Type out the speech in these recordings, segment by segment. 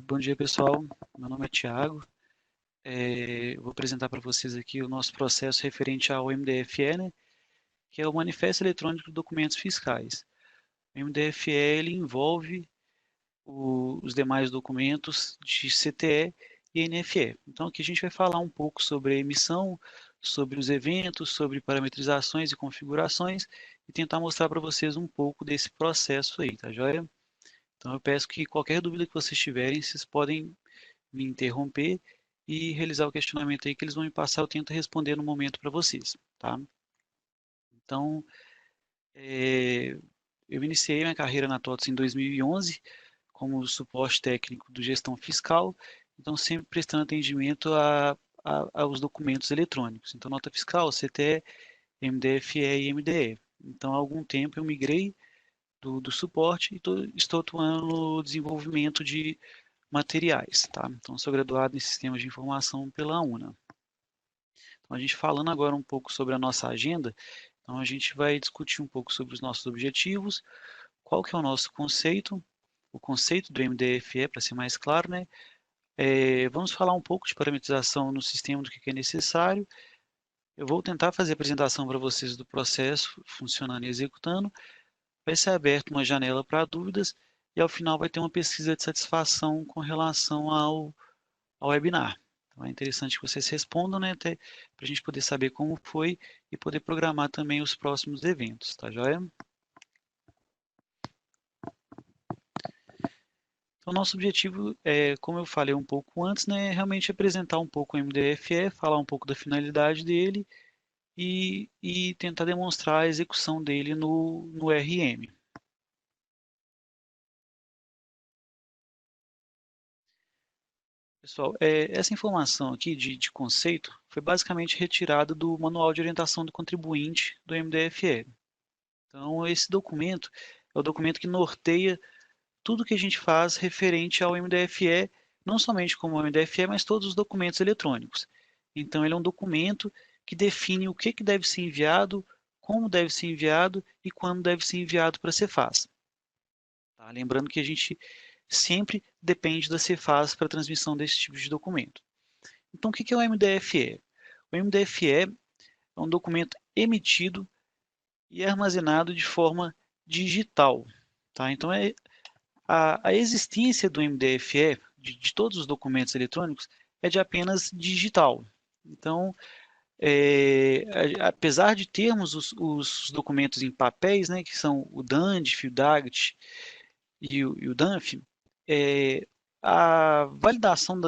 Bom dia, pessoal. Meu nome é Tiago. Eu vou apresentar para vocês aqui o nosso processo referente ao MDFE, né, que é o Manifesto Eletrônico de Documentos Fiscais. O MDFE ele envolve os demais documentos de CTE e NFE. Então, aqui a gente vai falar um pouco sobre a emissão, sobre os eventos, sobre parametrizações e configurações e tentar mostrar para vocês um pouco desse processo aí, tá joia? Então, eu peço que qualquer dúvida que vocês tiverem, vocês podem me interromper e realizar o questionamento aí que eles vão me passar, eu tento responder no momento para vocês, tá? Então, é, eu iniciei minha carreira na TOTS em 2011 como suporte técnico do gestão fiscal, então sempre prestando atendimento aos documentos eletrônicos, então nota fiscal, CTE, MDFE e MDE. Então, há algum tempo eu migrei do suporte e estou atuando no desenvolvimento de materiais, tá? Então, sou graduado em Sistemas de Informação pela UNA. Então, a gente falando agora um pouco sobre a nossa agenda, então a gente vai discutir um pouco sobre os nossos objetivos, qual que é o nosso conceito, o conceito do MDFE, para ser mais claro, né? Vamos falar um pouco de parametrização no sistema, do que é necessário. Eu vou tentar fazer a apresentação para vocês do processo funcionando e executando. Vai ser aberta uma janela para dúvidas e ao final vai ter uma pesquisa de satisfação com relação ao webinar. Então é interessante que vocês respondam, né, para a gente poder saber como foi e poder programar também os próximos eventos, tá joia? Então, nosso objetivo é, como eu falei um pouco antes, né, realmente apresentar um pouco o MDFE, falar um pouco da finalidade dele e tentar demonstrar a execução dele no RM. Pessoal, essa informação aqui de conceito foi basicamente retirada do Manual de Orientação do Contribuinte do MDFE. Então, esse documento é o documento que norteia tudo que a gente faz referente ao MDFE, não somente como o MDFE, mas todos os documentos eletrônicos. Então, ele é um documento que define o que deve ser enviado, como deve ser enviado e quando deve ser enviado para a Cefaz. Tá? Lembrando que a gente sempre depende da Cefaz para a transmissão desse tipo de documento. Então, o que é o MDFE? O MDFE é um documento emitido e armazenado de forma digital. Tá? Então, a existência do MDFE, de todos os documentos eletrônicos, é de apenas digital. Então, apesar de termos os documentos em papéis, né, que são o DANDF, o DAGT e o DANF, é, a validação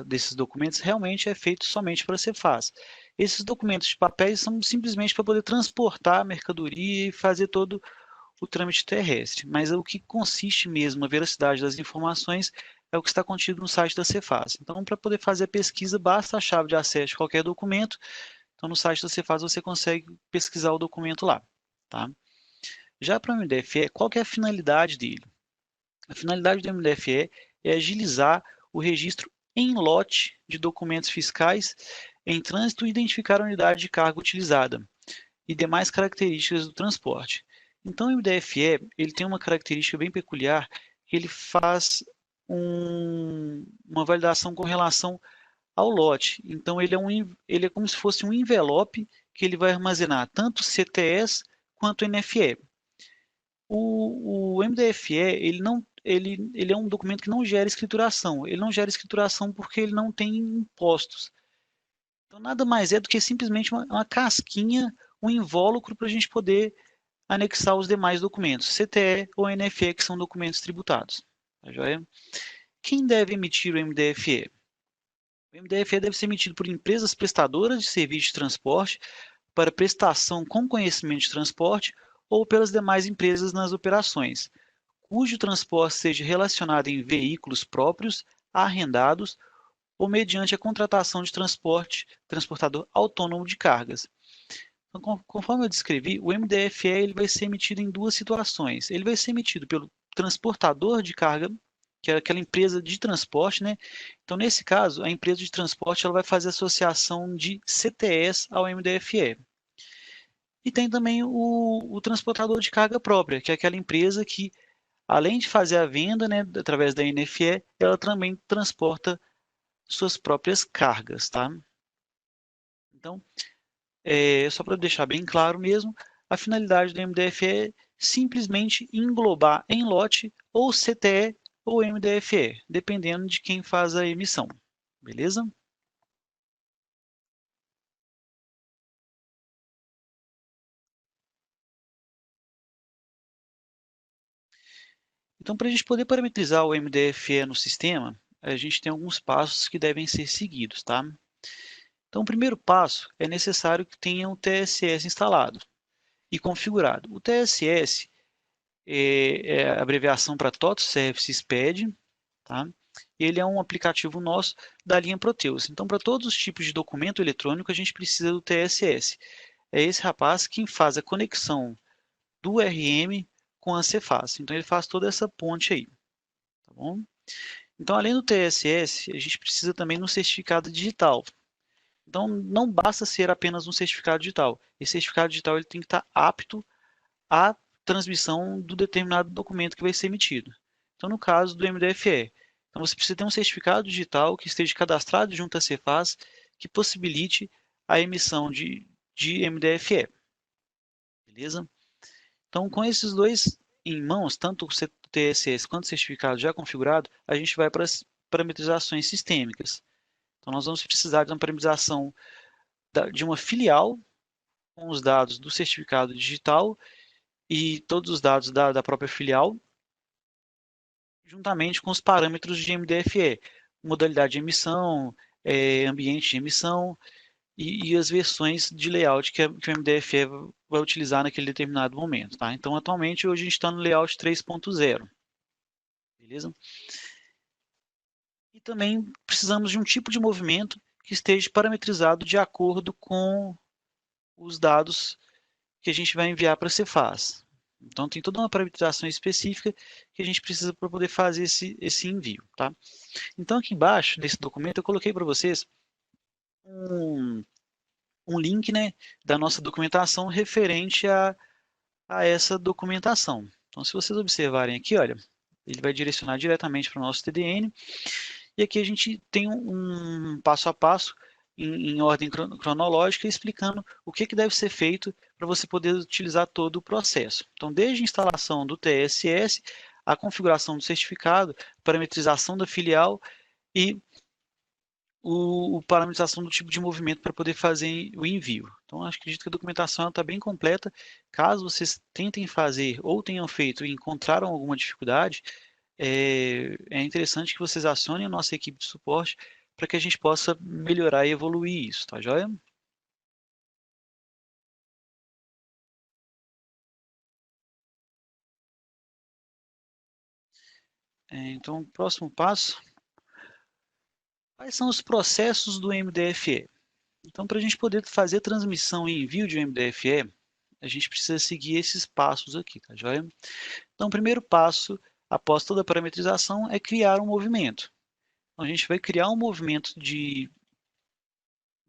desses documentos realmente é feita somente para a Cefaz. Esses documentos de papéis são simplesmente para poder transportar a mercadoria e fazer todo o trâmite terrestre, mas o que consiste mesmo a veracidade das informações é o que está contido no site da Cefaz. Então, para poder fazer a pesquisa, basta a chave de acesso de qualquer documento. Então, no site da Cefaz você consegue pesquisar o documento lá. Tá? Já para o MDFE, qual que é a finalidade dele? A finalidade do MDFE é agilizar o registro em lote de documentos fiscais em trânsito e identificar a unidade de carga utilizada e demais características do transporte. Então, o MDFE ele tem uma característica bem peculiar, que ele faz uma validação com relação ao lote. Então, ele é como se fosse um envelope que ele vai armazenar tanto CTS quanto NFE. O MDFE ele é um documento que não gera escrituração. Ele não gera escrituração porque ele não tem impostos. Então, nada mais é do que simplesmente uma casquinha, um invólucro para a gente poder anexar os demais documentos, CTE ou NFE, que são documentos tributados. Tá joia? Quem deve emitir o MDFE? O MDFE deve ser emitido por empresas prestadoras de serviço de transporte para prestação com conhecimento de transporte ou pelas demais empresas nas operações, cujo transporte seja relacionado em veículos próprios, arrendados ou mediante a contratação de transportador autônomo de cargas. Então, conforme eu descrevi, o MDFE ele vai ser emitido em duas situações. Ele vai ser emitido pelo transportador de carga, que é aquela empresa de transporte, né? Então, nesse caso, a empresa de transporte ela vai fazer associação de CTS ao MDFE. E tem também o transportador de carga própria, que é aquela empresa que além de fazer a venda, né, através da NFE, ela também transporta suas próprias cargas, tá? Então, só para deixar bem claro mesmo, a finalidade do MDF é simplesmente englobar em lote ou CTE ou MDFE, dependendo de quem faz a emissão, beleza? Então, para a gente poder parametrizar o MDFE no sistema, a gente tem alguns passos que devem ser seguidos, tá? Então, o primeiro passo é necessário que tenha um TSS instalado e configurado. O TSS é a abreviação para Total Service SPED, tá? Ele é um aplicativo nosso da linha Proteus. Então, para todos os tipos de documento eletrônico, a gente precisa do TSS. É esse rapaz quem faz a conexão do RM com a Cefaz. Então, ele faz toda essa ponte aí, tá bom? Então, além do TSS, a gente precisa também de um certificado digital. Então, não basta ser apenas um certificado digital. Esse certificado digital ele tem que estar apto à transmissão do determinado documento que vai ser emitido. Então, no caso do MDFE, então você precisa ter um certificado digital que esteja cadastrado junto à Cefaz, que possibilite a emissão de MDFE. Beleza? Então, com esses dois em mãos, tanto o TSS quanto o certificado já configurado, a gente vai para as parametrizações sistêmicas. Então, nós vamos precisar de uma parametrização de uma filial com os dados do certificado digital e todos os dados da própria filial, juntamente com os parâmetros de MDFE, modalidade de emissão, ambiente de emissão e as versões de layout que o MDFE vai utilizar naquele determinado momento. Tá? Então, atualmente, hoje a gente está no layout 3.0. Beleza? E também precisamos de um tipo de movimento que esteja parametrizado de acordo com os dados que a gente vai enviar para a Cefaz. Então, tem toda uma parametrização específica que a gente precisa para poder fazer esse envio. Tá? Então, aqui embaixo desse documento, eu coloquei para vocês um, um link, né, da nossa documentação referente a essa documentação. Então, se vocês observarem aqui, olha, ele vai direcionar diretamente para o nosso TDN. E aqui a gente tem um passo a passo em ordem cronológica explicando o que deve ser feito para você poder utilizar todo o processo. Então, desde a instalação do TSS, a configuração do certificado, parametrização da filial e parametrização do tipo de movimento para poder fazer o envio. Então, acredito que a documentação está bem completa. Caso vocês tentem fazer ou tenham feito e encontraram alguma dificuldade, é interessante que vocês acionem a nossa equipe de suporte para que a gente possa melhorar e evoluir isso, tá joia? Então, o próximo passo, quais são os processos do MDFE? Então, para a gente poder fazer transmissão e envio de um MDFE, a gente precisa seguir esses passos aqui, tá joia? Então, o primeiro passo, após toda a parametrização, é criar um movimento. Então, a gente vai criar um movimento de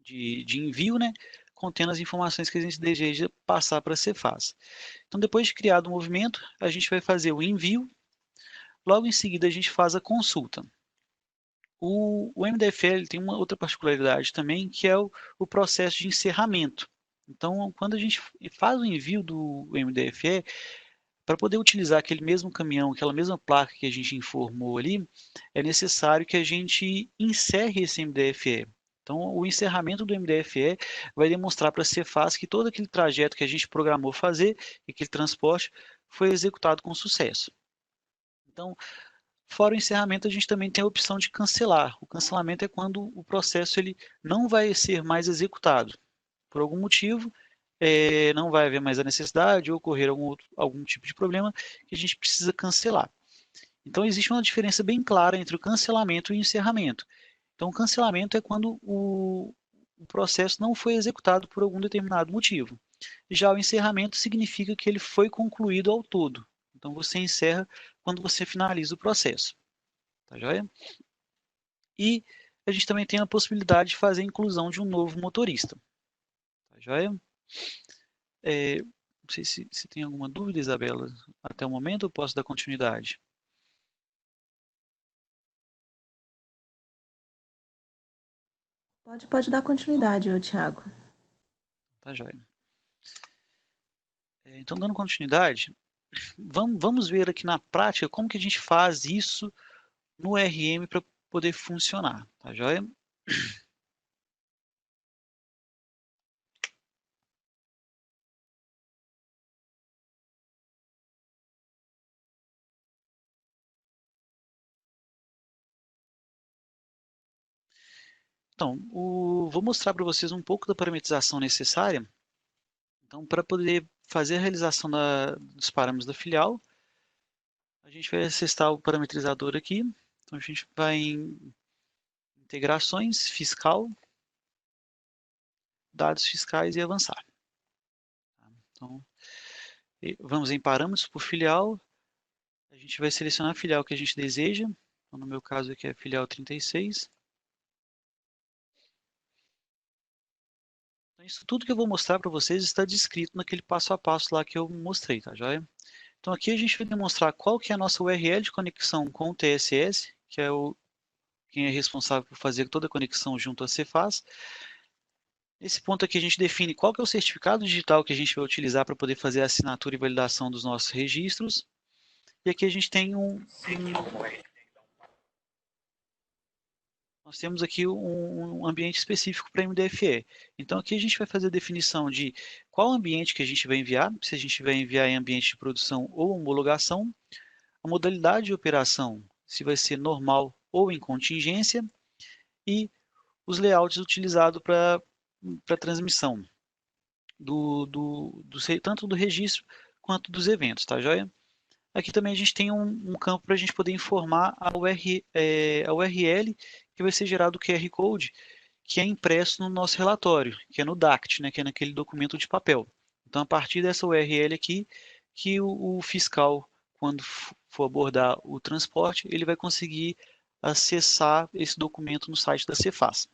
envio, né, contendo as informações que a gente deseja passar para a Cefaz. Então, depois de criado o movimento, a gente vai fazer o envio, logo em seguida a gente faz a consulta. O MDFL tem uma outra particularidade também, que é o processo de encerramento. Então, quando a gente faz o envio do MDFE, para poder utilizar aquele mesmo caminhão, aquela mesma placa que a gente informou ali, é necessário que a gente encerre esse MDFE. Então, o encerramento do MDFE vai demonstrar para a Cefaz que todo aquele trajeto que a gente programou fazer, aquele transporte, foi executado com sucesso. Então, fora o encerramento, a gente também tem a opção de cancelar. O cancelamento é quando o processo ele não vai ser mais executado. Por algum motivo, não vai haver mais a necessidade ou ocorrer algum tipo de problema que a gente precisa cancelar. Então, existe uma diferença bem clara entre o cancelamento e o encerramento. Então, o cancelamento é quando o processo não foi executado por algum determinado motivo. Já o encerramento significa que ele foi concluído ao todo. Então, você encerra quando você finaliza o processo. Tá joia? E a gente também tem a possibilidade de fazer a inclusão de um novo motorista. Tá joia? Não sei se tem alguma dúvida, Isabela, até o momento, eu posso dar continuidade. Pode dar continuidade, ô Thiago. Tá, joia. Então, dando continuidade, vamos ver aqui na prática como que a gente faz isso no RM para poder funcionar, tá joia? Então, vou mostrar para vocês um pouco da parametrização necessária. Então, para poder fazer a realização dos parâmetros da filial, a gente vai acessar o parametrizador aqui. Então, a gente vai em integrações, fiscal, dados fiscais e avançar. Então, vamos em parâmetros por filial. A gente vai selecionar a filial que a gente deseja. Então, no meu caso aqui é a filial 36. Então, isso tudo que eu vou mostrar para vocês está descrito naquele passo a passo lá que eu mostrei, tá joia? Então aqui a gente vai demonstrar qual que é a nossa URL de conexão com o TSS, que é quem é responsável por fazer toda a conexão junto à Cefaz. Nesse ponto aqui a gente define qual que é o certificado digital que a gente vai utilizar para poder fazer a assinatura e validação dos nossos registros. E aqui a gente tem nós temos aqui um ambiente específico para MDFE. Então aqui a gente vai fazer a definição de qual ambiente que a gente vai enviar, se a gente vai enviar em ambiente de produção ou homologação, a modalidade de operação, se vai ser normal ou em contingência, e os layouts utilizados para transmissão, tanto do registro quanto dos eventos, tá joia? Aqui também a gente tem um campo para a gente poder informar a URL que vai ser gerado o QR Code, que é impresso no nosso relatório, que é no DACT, né, que é naquele documento de papel. Então, a partir dessa URL aqui, que o fiscal, quando for abordar o transporte, ele vai conseguir acessar esse documento no site da Cefaz.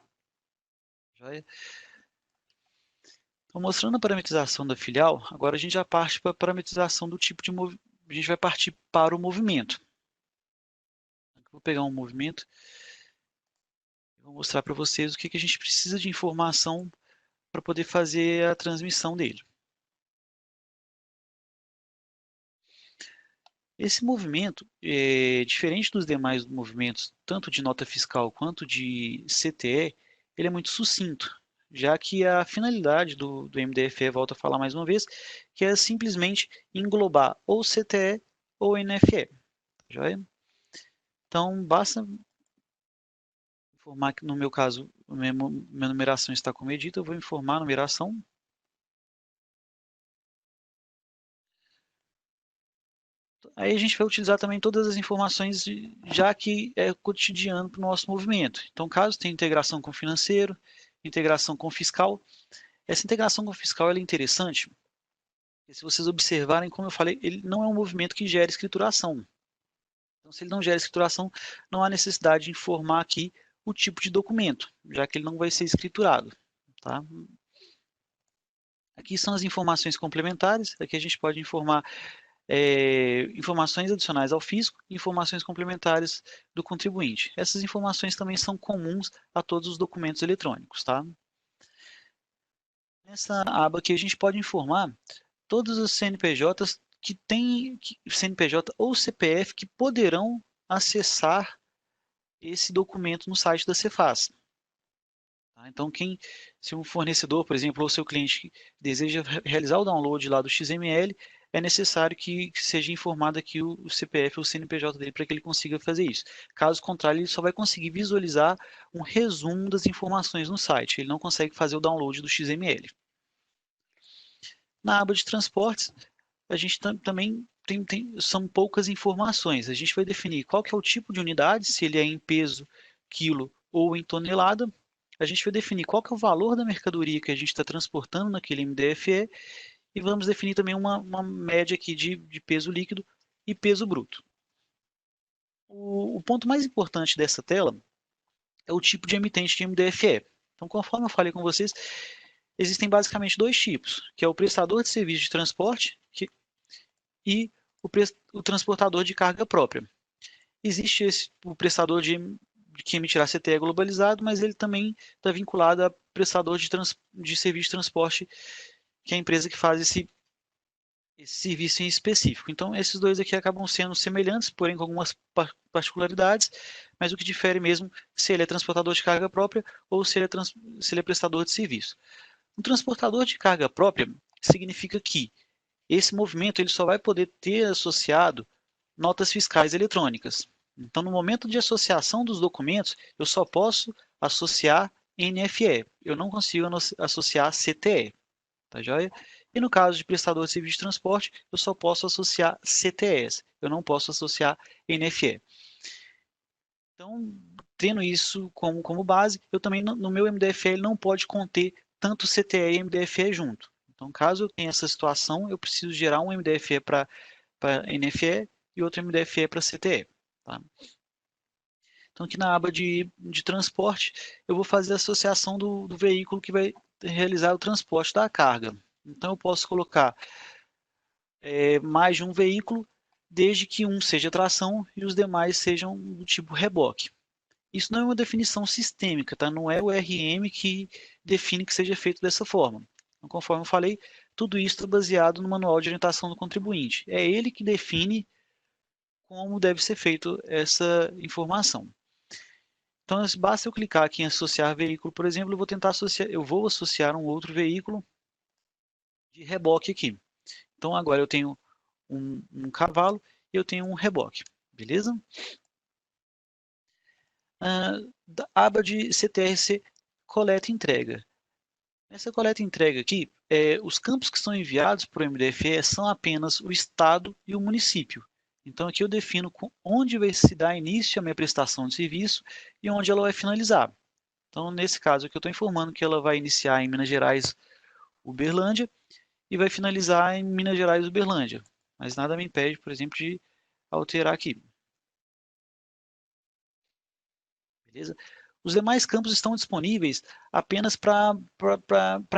Então, mostrando a parametrização da filial, agora a gente já parte para a parametrização do tipo de movimento. A gente vai partir para o movimento. Vou pegar um movimento e vou mostrar para vocês o que a gente precisa de informação para poder fazer a transmissão dele. Esse movimento, diferente dos demais movimentos, tanto de nota fiscal quanto de CTE, ele é muito sucinto, já que a finalidade do MDFE, volto a falar mais uma vez, que é simplesmente englobar ou CTE ou NFE. Joia? Então, basta informar que, no meu caso, minha numeração está como edita, eu vou informar a numeração. Aí a gente vai utilizar também todas as informações, já que é cotidiano para o nosso movimento. Então, caso tenha integração com financeiro, integração com fiscal, essa integração com fiscal é interessante, porque se vocês observarem, como eu falei, ele não é um movimento que gera escrituração. Então, se ele não gera escrituração, não há necessidade de informar aqui o tipo de documento, já que ele não vai ser escriturado. Tá? Aqui são as informações complementares, aqui a gente pode informar informações adicionais ao fisco e informações complementares do contribuinte. Essas informações também são comuns a todos os documentos eletrônicos. Tá? Nessa aba aqui a gente pode informar todos os CNPJs que têm CNPJ ou CPF que poderão acessar esse documento no site da Cefaz. Tá? Então, se um fornecedor, por exemplo, ou seu cliente deseja realizar o download lá do XML, é necessário que seja informado aqui o CPF ou o CNPJ dele para que ele consiga fazer isso. Caso contrário, ele só vai conseguir visualizar um resumo das informações no site. Ele não consegue fazer o download do XML. Na aba de transportes, a gente também são poucas informações. A gente vai definir qual que é o tipo de unidade, se ele é em peso, quilo ou em tonelada. A gente vai definir qual que é o valor da mercadoria que a gente está transportando naquele MDFE e vamos definir também uma média aqui de peso líquido e peso bruto. O ponto mais importante dessa tela é o tipo de emitente de MDFE. Então, conforme eu falei com vocês, existem basicamente dois tipos, que é o prestador de serviço de transporte e o transportador de carga própria. Existe o prestador que emitirá CTE globalizado, mas ele também está vinculado a prestador de serviço de transporte, que é a empresa que faz esse serviço em específico. Então, esses dois aqui acabam sendo semelhantes, porém com algumas particularidades, mas o que difere mesmo se ele é transportador de carga própria ou se ele é prestador de serviço. Um transportador de carga própria significa que esse movimento ele só vai poder ter associado notas fiscais eletrônicas. Então, no momento de associação dos documentos, eu só posso associar NFE, eu não consigo associar CTE, tá joia? E no caso de prestador de serviço de transporte, eu só posso associar CTS, eu não posso associar NFE. Então, tendo isso como base, eu também, no meu MDFE, ele não pode conter tanto CTE e MDFE junto. Então, caso eu tenha essa situação, eu preciso gerar um MDFE para NFE e outro MDFE para CTE. Tá? Então, aqui na aba de transporte, eu vou fazer a associação do veículo que vai realizar o transporte da carga. Então, eu posso colocar mais de um veículo, desde que um seja tração e os demais sejam do tipo reboque. Isso não é uma definição sistêmica, tá? Não é o RM que define que seja feito dessa forma. Então, conforme eu falei, tudo isso está baseado no manual de orientação do contribuinte. É ele que define como deve ser feito essa informação. Então, basta eu clicar aqui em associar veículo, por exemplo, eu vou associar um outro veículo de reboque aqui. Então, agora eu tenho um cavalo e eu tenho um reboque, beleza? Da aba de CTRC coleta e entrega. Nessa coleta e entrega aqui, os campos que são enviados para o MDFE são apenas o estado e o município. Então aqui eu defino onde vai se dar início a minha prestação de serviço e onde ela vai finalizar. Então nesse caso aqui eu estou informando que ela vai iniciar em Minas Gerais, Uberlândia, e vai finalizar em Minas Gerais, Uberlândia. Mas nada me impede, por exemplo, de alterar aqui. Beleza? Os demais campos estão disponíveis apenas para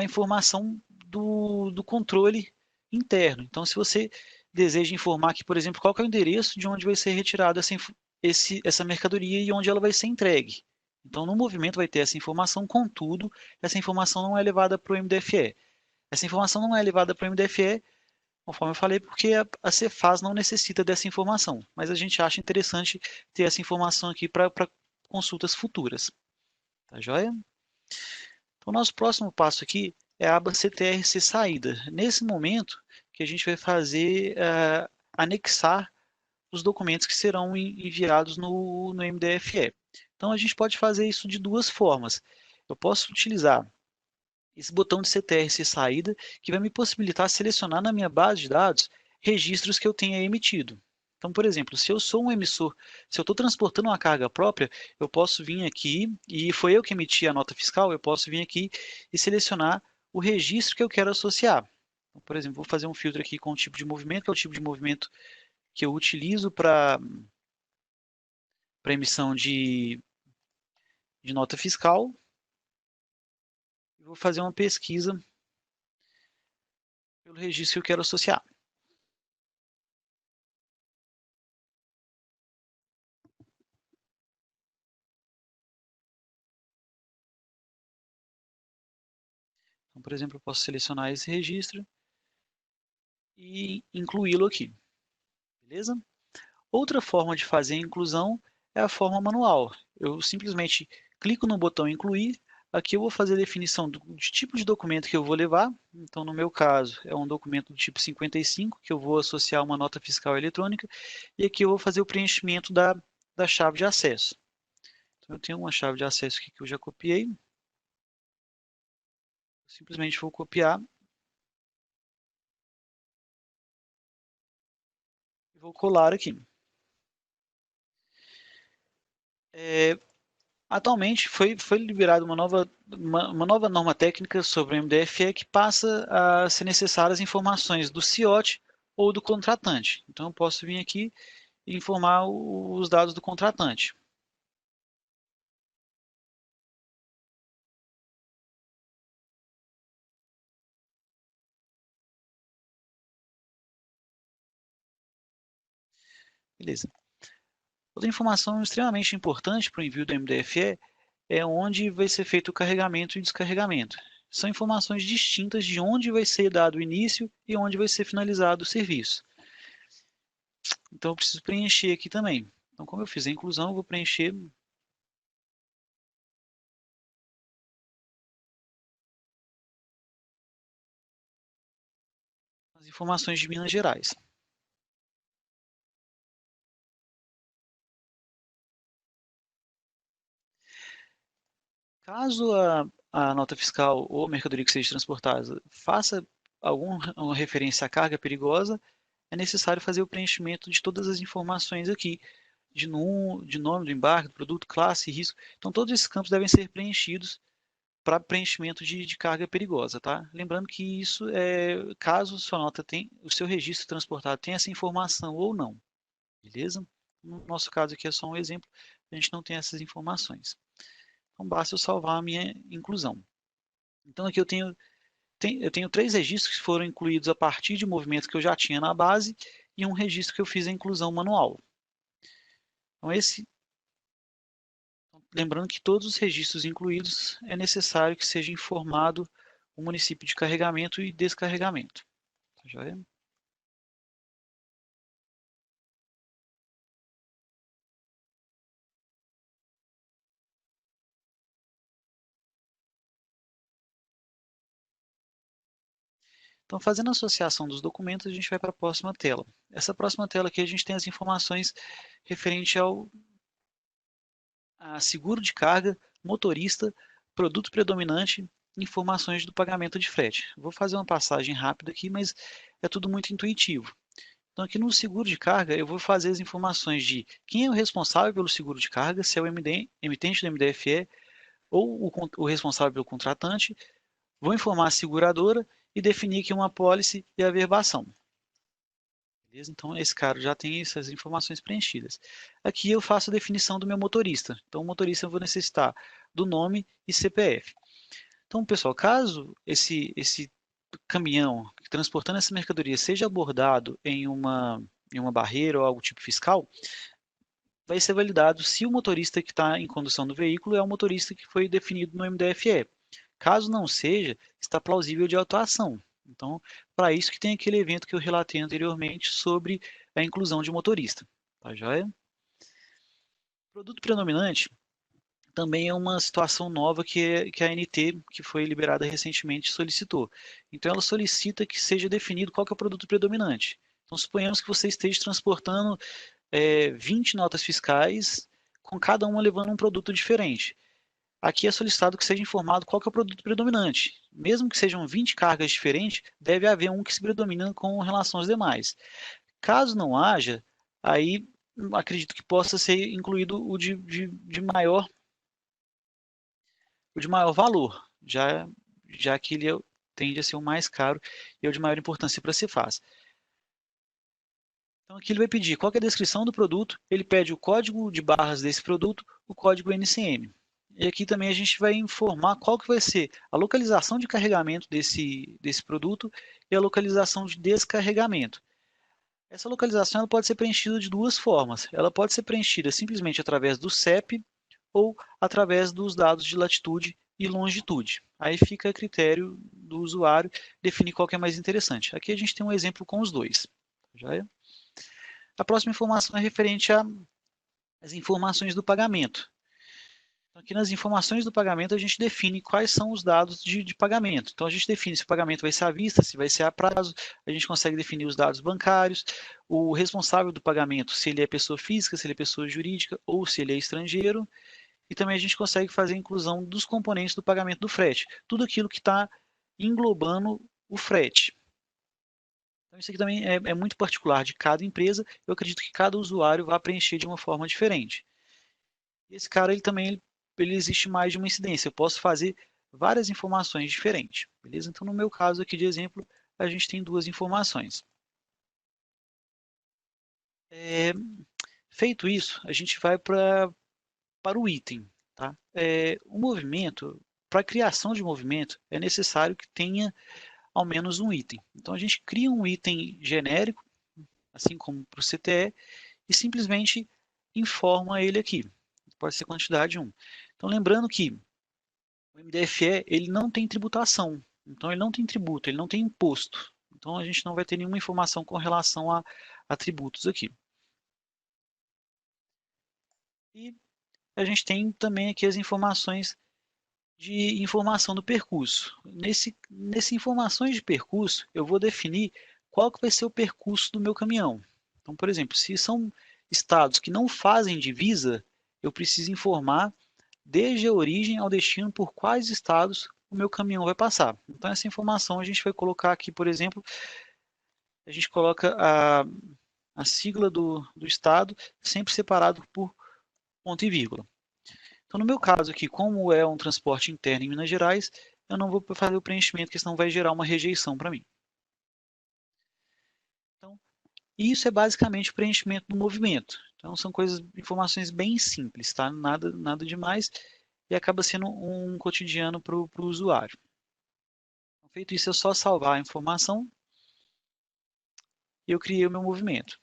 informação do controle interno. Então, se você deseja informar aqui, por exemplo, qual é o endereço de onde vai ser retirada essa mercadoria e onde ela vai ser entregue. Então, no movimento vai ter essa informação, contudo, essa informação não é levada para o MDFE. Essa informação não é levada para o MDFE, conforme eu falei, porque a Cefaz não necessita dessa informação. Mas a gente acha interessante ter essa informação aqui para consultas futuras. Tá joia? Então, o nosso próximo passo aqui é a aba CTRC saída. Nesse momento que a gente vai fazer, anexar os documentos que serão enviados no MDFE. Então, a gente pode fazer isso de duas formas. Eu posso utilizar esse botão de CTRC saída, que vai me possibilitar selecionar na minha base de dados registros que eu tenha emitido. Então, por exemplo, se eu sou um emissor, se eu estou transportando uma carga própria, eu posso vir aqui, e foi eu que emiti a nota fiscal, eu posso vir aqui e selecionar o registro que eu quero associar. Então, por exemplo, vou fazer um filtro aqui com o tipo de movimento, que é o tipo de movimento que eu utilizo para emissão de nota fiscal. E vou fazer uma pesquisa pelo registro que eu quero associar. Então, por exemplo, eu posso selecionar esse registro e incluí-lo aqui, beleza? Outra forma de fazer a inclusão é a forma manual. Eu simplesmente clico no botão incluir, aqui eu vou fazer a definição do tipo de documento que eu vou levar. Então, no meu caso, é um documento do tipo 55, que eu vou associar uma nota fiscal eletrônica, e aqui eu vou fazer o preenchimento da chave de acesso. Então, eu tenho uma chave de acesso aqui que eu já copiei. Simplesmente vou copiar e vou colar aqui. Atualmente foi liberada uma nova norma técnica sobre o MDFE que passa a ser necessárias informações do CIOT ou do contratante. Então eu posso vir aqui e informar os dados do contratante. Beleza. Outra informação extremamente importante para o envio do MDFE é onde vai ser feito o carregamento e descarregamento. São informações distintas de onde vai ser dado o início e onde vai ser finalizado o serviço. Então, eu preciso preencher aqui também. Então, como eu fiz a inclusão, eu vou preencher as informações de Minas Gerais. Caso a nota fiscal ou mercadoria que seja transportada faça alguma referência à carga perigosa, é necessário fazer o preenchimento de todas as informações aqui, de nome do embarque, do produto, classe, risco. Então, todos esses campos devem ser preenchidos para preenchimento de carga perigosa, tá? Lembrando que isso é caso sua nota tem, o seu registro transportado tem essa informação ou não, beleza? No nosso caso aqui é só um exemplo, a gente não tem essas informações. Então, basta eu salvar a minha inclusão. Então, aqui eu tenho 3 registros que foram incluídos a partir de movimentos que eu já tinha na base e um registro que eu fiz a inclusão manual. Então, lembrando que todos os registros incluídos é necessário que seja informado o município de carregamento e descarregamento. Tá joia? Então, fazendo a associação dos documentos, a gente vai para a próxima tela. Essa próxima tela aqui a gente tem as informações referente a seguro de carga, motorista, produto predominante, informações do pagamento de frete. Vou fazer uma passagem rápida aqui, mas é tudo muito intuitivo. Então, aqui no seguro de carga, eu vou fazer as informações de quem é o responsável pelo seguro de carga, se é o emitente do MDFE ou o responsável pelo contratante. Vou informar a seguradora e definir aqui uma apólice e a verbação. Beleza? Então, esse cara já tem essas informações preenchidas. Aqui eu faço a definição do meu motorista. Então, o motorista eu vou necessitar do nome e CPF. Então, pessoal, caso esse caminhão transportando essa mercadoria seja abordado em uma barreira ou algo tipo fiscal, vai ser validado se o motorista que está em condução do veículo é o motorista que foi definido no MDFE. Caso não seja, está plausível de autuação. Então, para isso que tem aquele evento que eu relatei anteriormente sobre a inclusão de motorista. Tá joia? Produto predominante também é uma situação nova que a ANT, que foi liberada recentemente, solicitou. Então, ela solicita que seja definido qual que é o produto predominante. Então, suponhamos que você esteja transportando 20 notas fiscais, com cada uma levando um produto diferente. Aqui é solicitado que seja informado qual que é o produto predominante. Mesmo que sejam 20 cargas diferentes, deve haver um que se predomina com relação aos demais. Caso não haja, aí acredito que possa ser incluído o de maior valor, já que ele tende a ser o mais caro e é o de maior importância para se faz. Então aqui ele vai pedir qual é a descrição do produto, ele pede o código de barras desse produto, o código NCM. E aqui também a gente vai informar qual que vai ser a localização de carregamento desse produto e a localização de descarregamento. Essa localização ela pode ser preenchida de duas formas. Ela pode ser preenchida simplesmente através do CEP ou através dos dados de latitude e longitude. Aí fica a critério do usuário definir qual que é mais interessante. Aqui a gente tem um exemplo com os dois. Já é? A próxima informação é referente às informações do pagamento. Então, aqui nas informações do pagamento a gente define quais são os dados de pagamento. Então a gente define se o pagamento vai ser à vista, se vai ser a prazo, a gente consegue definir os dados bancários, o responsável do pagamento, se ele é pessoa física, se ele é pessoa jurídica ou se ele é estrangeiro, e também a gente consegue fazer a inclusão dos componentes do pagamento do frete, tudo aquilo que está englobando o frete. Então isso aqui também é muito particular de cada empresa, eu acredito que cada usuário vai preencher de uma forma diferente. Esse cara, ele existe mais de uma incidência. Eu posso fazer várias informações diferentes, beleza? Então, no meu caso aqui de exemplo, a gente tem duas informações. Feito isso, a gente vai para o item. Tá? O movimento, para a criação de movimento, é necessário que tenha ao menos um item. Então, a gente cria um item genérico, assim como para o CTE, e simplesmente informa ele aqui. Pode ser quantidade 1. Então, lembrando que o MDFE ele não tem tributação. Então, ele não tem tributo, ele não tem imposto. Então, a gente não vai ter nenhuma informação com relação a tributos aqui. E a gente tem também aqui as informações de informação do percurso. Nesse informações de percurso, eu vou definir qual que vai ser o percurso do meu caminhão. Então, por exemplo, se são estados que não fazem divisa, eu preciso informar desde a origem ao destino por quais estados o meu caminhão vai passar. Então, essa informação a gente vai colocar aqui, por exemplo, a gente coloca a sigla do estado sempre separado por ponto e vírgula. Então, no meu caso aqui, como é um transporte interno em Minas Gerais, eu não vou fazer o preenchimento, porque senão vai gerar uma rejeição para mim. Então, isso é basicamente o preenchimento do movimento. Então, são informações bem simples, tá? Nada demais, e acaba sendo um cotidiano para o usuário. Então, feito isso, é só salvar a informação e eu criei o meu movimento.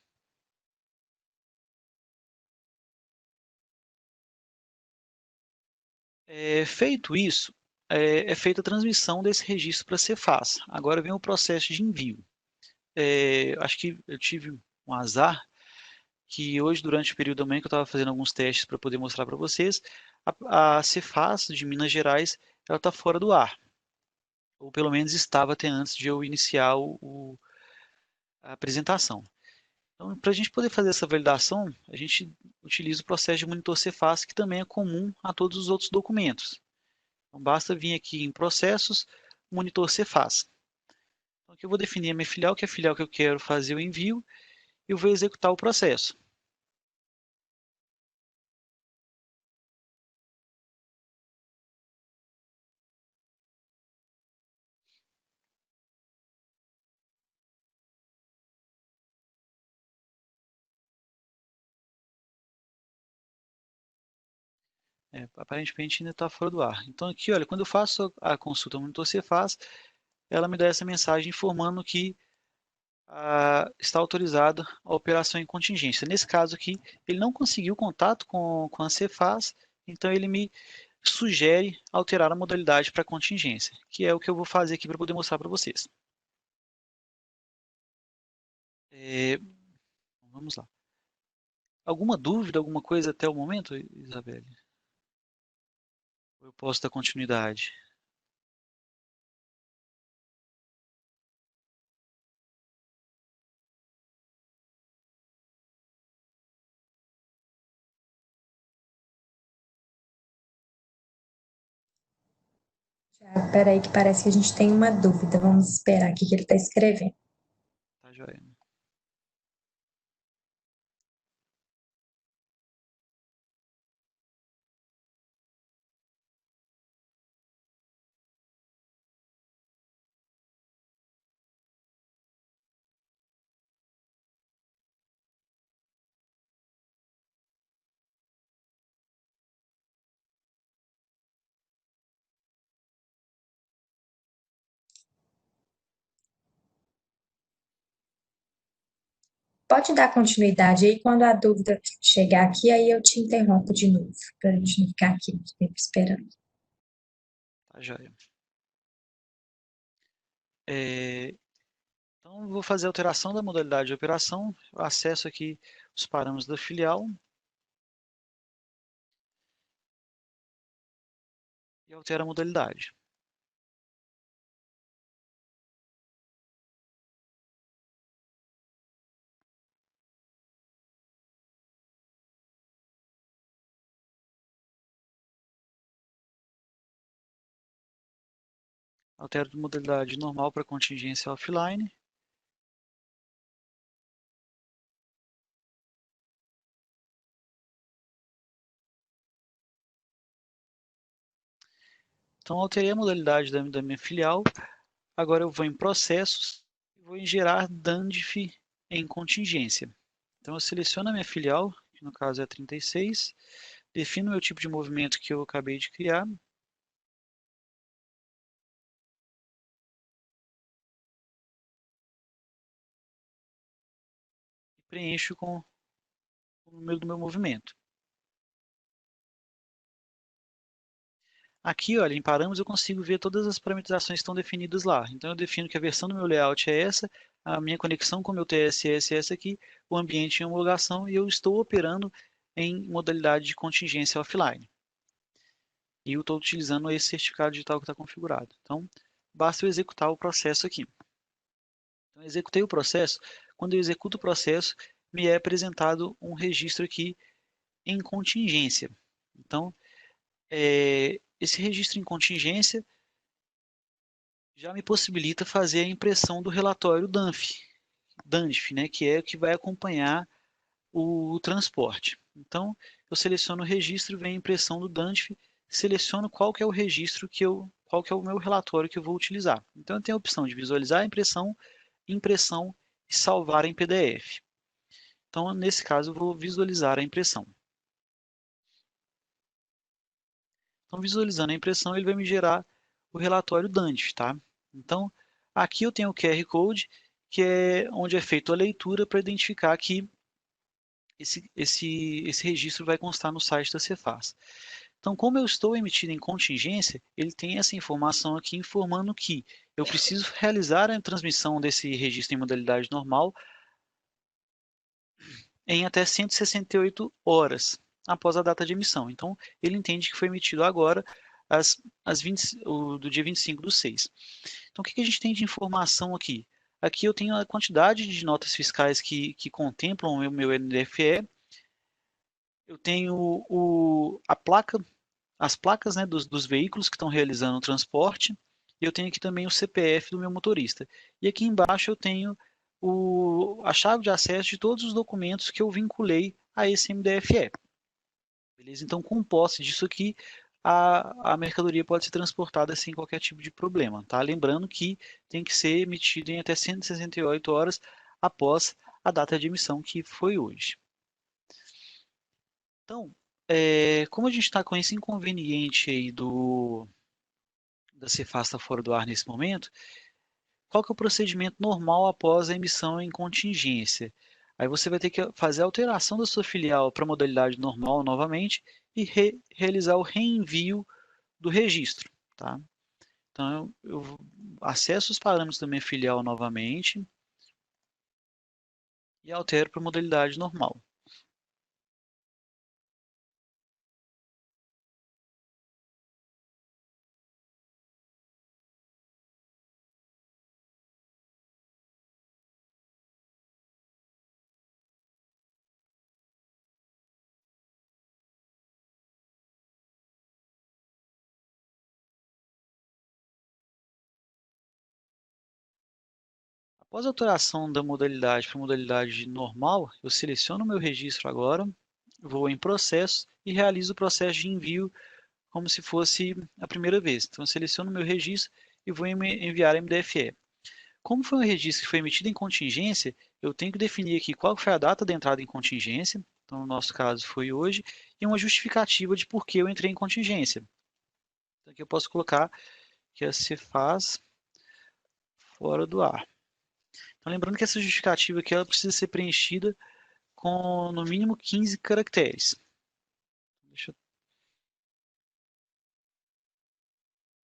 Feito isso, é feita a transmissão desse registro para a Cefaz. Agora vem o processo de envio. Acho que eu tive um azar que hoje, durante o período da manhã, que eu estava fazendo alguns testes para poder mostrar para vocês, a Cefaz de Minas Gerais, ela está fora do ar. Ou pelo menos estava até antes de eu iniciar a apresentação. Então, para a gente poder fazer essa validação, a gente utiliza o processo de monitor Cefaz, que também é comum a todos os outros documentos. Então, basta vir aqui em processos, monitor Cefaz. Então, aqui eu vou definir a minha filial, que é a filial que eu quero fazer o envio, e eu vou executar o processo. Aparentemente ainda está fora do ar. Então aqui, olha, quando eu faço a consulta no monitor Cefaz, ela me dá essa mensagem informando que está autorizada a operação em contingência. Nesse caso aqui, ele não conseguiu contato com a Cefaz, então ele me sugere alterar a modalidade para contingência, que é o que eu vou fazer aqui para poder mostrar para vocês. É, vamos lá. Alguma dúvida, alguma coisa até o momento, Isabelle? Eu posso dar continuidade? Ah, peraí, que parece que a gente tem uma dúvida. Vamos esperar aqui que ele está escrevendo. Tá joia. Pode dar continuidade aí, quando a dúvida chegar aqui, aí eu te interrompo de novo, para a gente não ficar aqui muito tempo esperando. Tá joia. Então, vou fazer a alteração da modalidade de operação. Eu acesso aqui os parâmetros da filial e altero a modalidade. Altero de modalidade normal para contingência offline. Então, alterei a modalidade da minha filial. Agora eu vou em processos e vou em gerar DANDF em contingência. Então, eu seleciono a minha filial, que no caso é 36, defino o meu tipo de movimento que eu acabei de criar, e preencho com número do meu movimento. Aqui, olha, em parâmetros eu consigo ver todas as parametrizações que estão definidas lá. Então eu defino que a versão do meu layout é essa, a minha conexão com o meu TSS é essa aqui, o ambiente em homologação e eu estou operando em modalidade de contingência offline. E eu estou utilizando esse certificado digital que está configurado. Então, basta eu executar o processo aqui. Então, eu executei o processo. Quando eu executo o processo, me é apresentado um registro aqui em contingência. Então, esse registro em contingência já me possibilita fazer a impressão do relatório DANF, né, que é o que vai acompanhar o transporte. Então, eu seleciono o registro, vem a impressão do DANF, seleciono qual que é o registro qual que é o meu relatório que eu vou utilizar. Então, eu tenho a opção de visualizar a impressão e salvar em PDF. Então, nesse caso, eu vou visualizar a impressão. Então, visualizando a impressão, ele vai me gerar o relatório DANF, tá? Então, aqui eu tenho o QR Code, que é onde é feita a leitura para identificar que esse registro vai constar no site da Cefaz. Então, como eu estou emitido em contingência, ele tem essa informação aqui informando que eu preciso realizar a transmissão desse registro em modalidade normal em até 168 horas após a data de emissão. Então, ele entende que foi emitido agora do dia 25/6. Então, o que a gente tem de informação aqui? Aqui eu tenho a quantidade de notas fiscais que contemplam o meu NDFE, eu tenho as placas, né, dos veículos que estão realizando o transporte, e eu tenho aqui também o CPF do meu motorista. E aqui embaixo eu tenho a chave de acesso de todos os documentos que eu vinculei a esse MDFE. Beleza? Então, com posse disso aqui, a mercadoria pode ser transportada sem qualquer tipo de problema. Tá? Lembrando que tem que ser emitido em até 168 horas após a data de emissão, que foi hoje. Então, como a gente está com esse inconveniente aí da Cefaz estar fora do ar nesse momento, qual que é o procedimento normal após a emissão em contingência? Aí você vai ter que fazer a alteração da sua filial para a modalidade normal novamente e realizar o reenvio do registro. Tá? Então, eu acesso os parâmetros da minha filial novamente e altero para a modalidade normal. Após a alteração da modalidade para a modalidade normal, eu seleciono o meu registro agora, vou em processo e realizo o processo de envio como se fosse a primeira vez. Então, eu seleciono o meu registro e vou enviar MDFE. Como foi um registro que foi emitido em contingência, eu tenho que definir aqui qual foi a data da entrada em contingência, então no nosso caso foi hoje, e uma justificativa de por que eu entrei em contingência. Então, aqui eu posso colocar que a Cefaz fora do ar. Então, lembrando que essa justificativa aqui ela precisa ser preenchida com no mínimo 15 caracteres.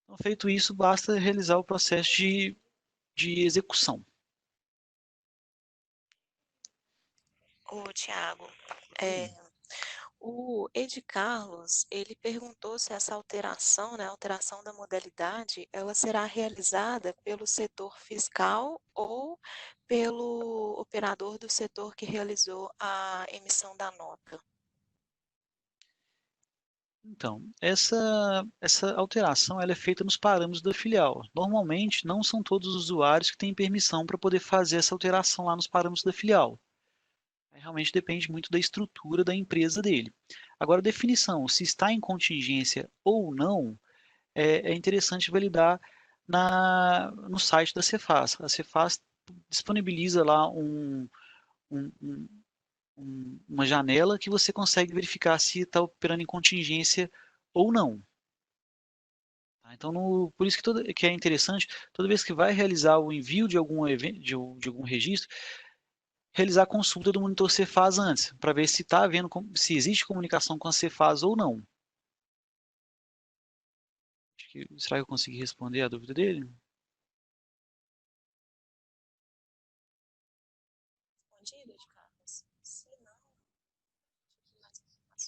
Então, feito isso, basta realizar o processo de execução. Ô, Tiago, o Ed Carlos, ele perguntou se essa alteração, né, a alteração da modalidade, ela será realizada pelo setor fiscal ou pelo operador do setor que realizou a emissão da nota. Então, essa alteração ela é feita nos parâmetros da filial. Normalmente, não são todos os usuários que têm permissão para poder fazer essa alteração lá nos parâmetros da filial. Realmente depende muito da estrutura da empresa dele. Agora, a definição, se está em contingência ou não, é interessante validar no site da Cefaz. A Cefaz disponibiliza lá um, um, uma janela que você consegue verificar se está operando em contingência ou não. Tá? Então, por isso que é interessante, toda vez que vai realizar o envio de algum evento, de algum registro, realizar a consulta do monitor Cefaz antes, para ver se está havendo, se existe comunicação com a Cefaz ou não. Será que eu consegui responder a dúvida dele? Respondido, Carlos? Se não,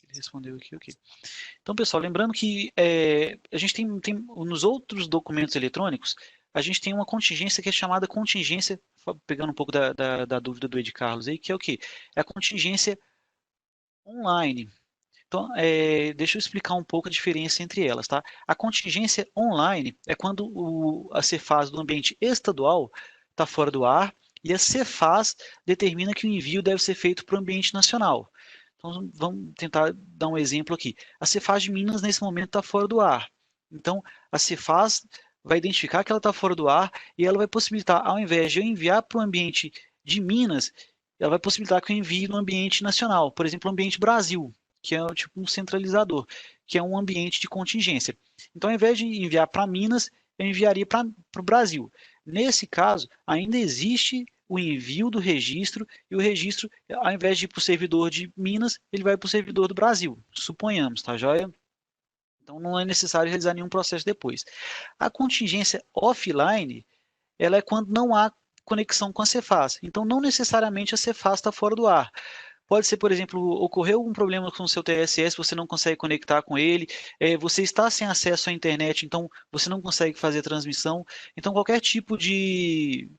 Ele respondeu aqui, ok. Então, pessoal, lembrando que a gente tem nos outros documentos eletrônicos, a gente tem uma contingência que é chamada contingência, pegando um pouco da dúvida do Ed Carlos aí, que é o quê? É a contingência online. Então, deixa eu explicar um pouco a diferença entre elas, tá? A contingência online é quando a Cefaz do ambiente estadual está fora do ar e a Cefaz determina que o envio deve ser feito para o ambiente nacional. Então, vamos tentar dar um exemplo aqui. A Cefaz de Minas, nesse momento, está fora do ar. Então, a Cefaz vai identificar que ela está fora do ar e ela vai possibilitar, ao invés de eu enviar para o ambiente de Minas, ela vai possibilitar que eu envie no ambiente nacional, por exemplo, o ambiente Brasil, que é tipo um centralizador, que é um ambiente de contingência. Então, ao invés de enviar para Minas, eu enviaria para o Brasil. Nesse caso, ainda existe o envio do registro, e o registro, ao invés de ir para o servidor de Minas, ele vai para o servidor do Brasil, suponhamos, tá joia? Então não é necessário realizar nenhum processo depois. A contingência offline, ela é quando não há conexão com a Cefaz. Então não necessariamente a Cefaz está fora do ar. Pode ser, por exemplo, ocorreu algum problema com o seu TSS, você não consegue conectar com ele, você está sem acesso à internet, então você não consegue fazer transmissão. Então qualquer tipo de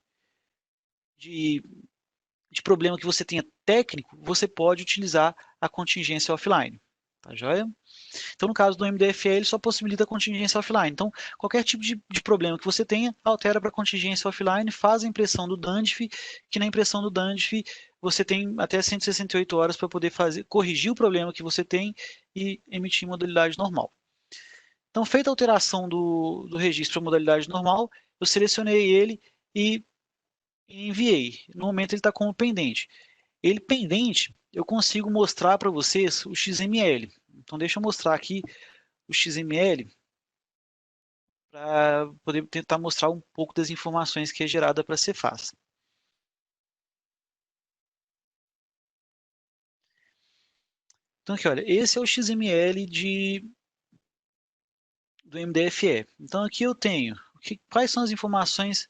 de problema que você tenha técnico, você pode utilizar a contingência offline. Tá joia? Então, no caso do MDFE, ele só possibilita a contingência offline. Então, qualquer tipo de problema que você tenha, altera para contingência offline, faz a impressão do DANDF, que na impressão do DANDF você tem até 168 horas para poder corrigir o problema que você tem e emitir modalidade normal. Então, feita a alteração do registro para modalidade normal, eu selecionei ele e enviei. No momento ele está como pendente. Ele pendente, eu consigo mostrar para vocês o XML. Então, deixa eu mostrar aqui o XML para poder tentar mostrar um pouco das informações que é gerada para a Cefaz. Então, aqui, olha, esse é o XML do MDFE. Então, aqui eu tenho quais são as informações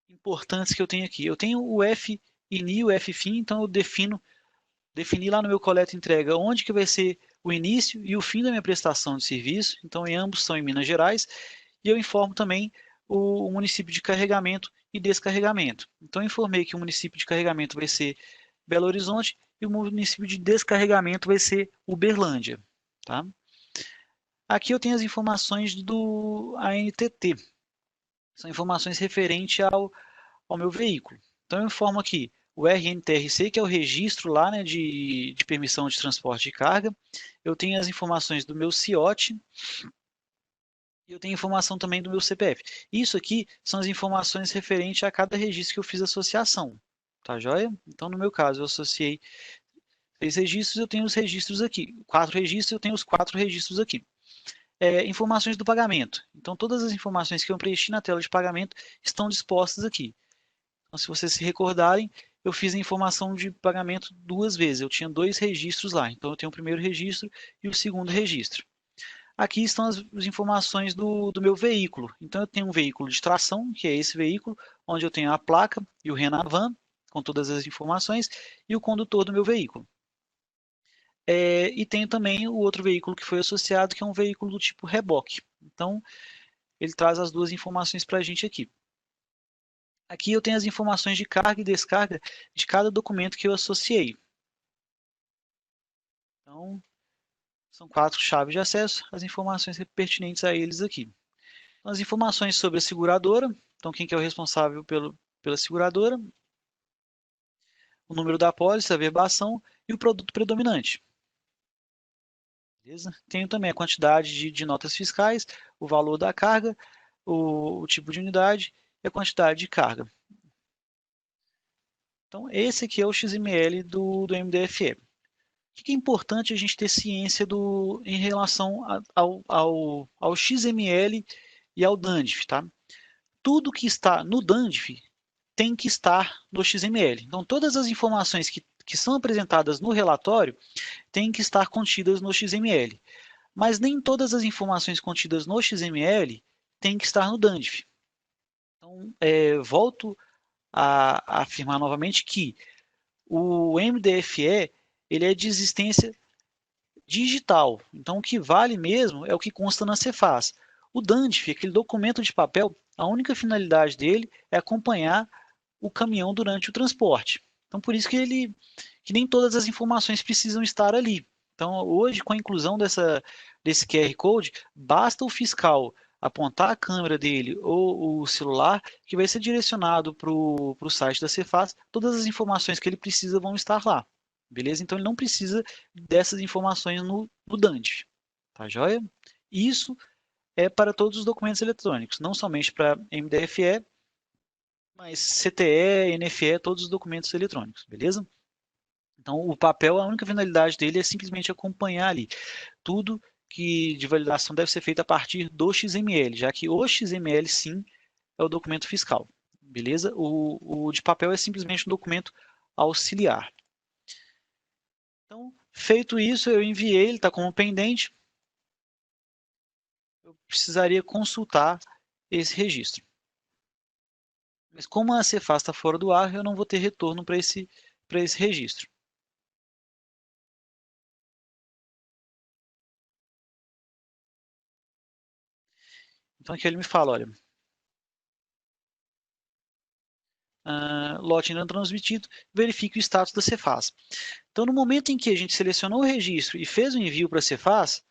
importantes que eu tenho aqui. Eu tenho o FINI, o FFIN, então eu defini lá no meu coleta e entrega onde que vai ser o início e o fim da minha prestação de serviço. Então, em ambos são em Minas Gerais. E eu informo também o município de carregamento e descarregamento. Então, eu informei que o município de carregamento vai ser Belo Horizonte e o município de descarregamento vai ser Uberlândia. Tá? Aqui eu tenho as informações do ANTT. São informações referentes ao meu veículo. Então, eu informo aqui o RNTRC, que é o registro lá, né, de permissão de transporte de carga. Eu tenho as informações do meu CIOT, e eu tenho informação também do meu CPF. Isso aqui são as informações referentes a cada registro que eu fiz associação. Tá joia? Então, no meu caso, eu associei 3 registros, eu tenho os registros aqui. 4 registros, eu tenho os 4 registros aqui. Informações do pagamento. Então, todas as informações que eu preenchi na tela de pagamento estão dispostas aqui. Então, se vocês se recordarem, eu fiz a informação de pagamento 2 vezes. Eu tinha 2 registros lá. Então, eu tenho o primeiro registro e o segundo registro. Aqui estão as informações do meu veículo. Então, eu tenho um veículo de tração, que é esse veículo, onde eu tenho a placa e o Renavan, com todas as informações, e o condutor do meu veículo. E tenho também o outro veículo que foi associado, que é um veículo do tipo reboque. Então, ele traz as duas informações para a gente aqui. Aqui eu tenho as informações de carga e descarga de cada documento que eu associei. Então, são 4 chaves de acesso, as informações pertinentes a eles aqui. Então, as informações sobre a seguradora, então quem que é o responsável pela seguradora, o número da apólice, a verbação e o produto predominante. Beleza? Tenho também a quantidade de notas fiscais, o valor da carga, o tipo de unidade e a quantidade de carga. Então, esse aqui é o XML do MDFE. O que é importante a gente ter ciência em relação ao XML e ao DANDF, tá? Tudo que está no DANDF tem que estar no XML. Então, todas as informações que são apresentadas no relatório têm que estar contidas no XML. Mas nem todas as informações contidas no XML têm que estar no DANDIF. Então, volto a afirmar novamente que o MDFE ele é de existência digital. Então, o que vale mesmo é o que consta na Cefaz. O DANDIF, aquele documento de papel, a única finalidade dele é acompanhar o caminhão durante o transporte. Então, por isso que nem todas as informações precisam estar ali. Então, hoje, com a inclusão desse QR Code, basta o fiscal apontar a câmera dele ou o celular, que vai ser direcionado para o site da Cefaz, todas as informações que ele precisa vão estar lá. Beleza? Então, ele não precisa dessas informações no DANDIF. Tá joia? Isso é para todos os documentos eletrônicos, não somente para MDFE, mas CTE, NFE, todos os documentos eletrônicos, beleza? Então, o papel, a única finalidade dele é simplesmente acompanhar ali tudo que de validação deve ser feito a partir do XML, já que o XML, sim, é o documento fiscal, beleza? O de papel é simplesmente um documento auxiliar. Então, feito isso, eu enviei, ele está como pendente. Eu precisaria consultar esse registro. Mas como a Cefaz está fora do ar, eu não vou ter retorno para esse registro. Então aqui ele me fala, olha, lote ainda não transmitido, verifique o status da Cefaz. Então no momento em que a gente selecionou o registro e fez o envio para a Cefaz,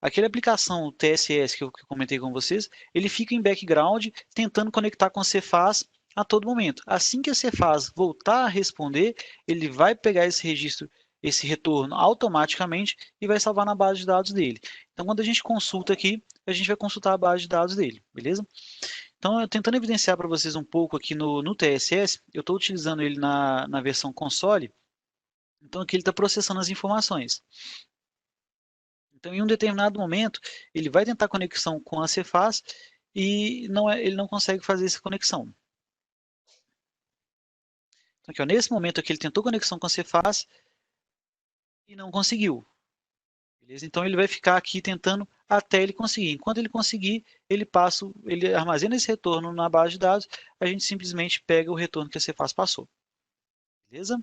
aquela aplicação TSS que eu comentei com vocês, ele fica em background tentando conectar com a Cefaz a todo momento. Assim que a Cefaz voltar a responder, ele vai pegar esse registro, esse retorno automaticamente e vai salvar na base de dados dele. Então quando a gente consulta aqui, a gente vai consultar a base de dados dele, beleza? Então, eu tentando evidenciar para vocês um pouco aqui no TSS, eu estou utilizando ele na versão console, então aqui ele está processando as informações. Então, em um determinado momento, ele vai tentar conexão com a Cefaz e ele não consegue fazer essa conexão. Então, aqui, ó, nesse momento aqui, ele tentou conexão com a Cefaz e não conseguiu. Beleza? Então, ele vai ficar aqui tentando até ele conseguir. Enquanto ele conseguir, ele armazena esse retorno na base de dados, a gente simplesmente pega o retorno que a Cefaz passou. Beleza?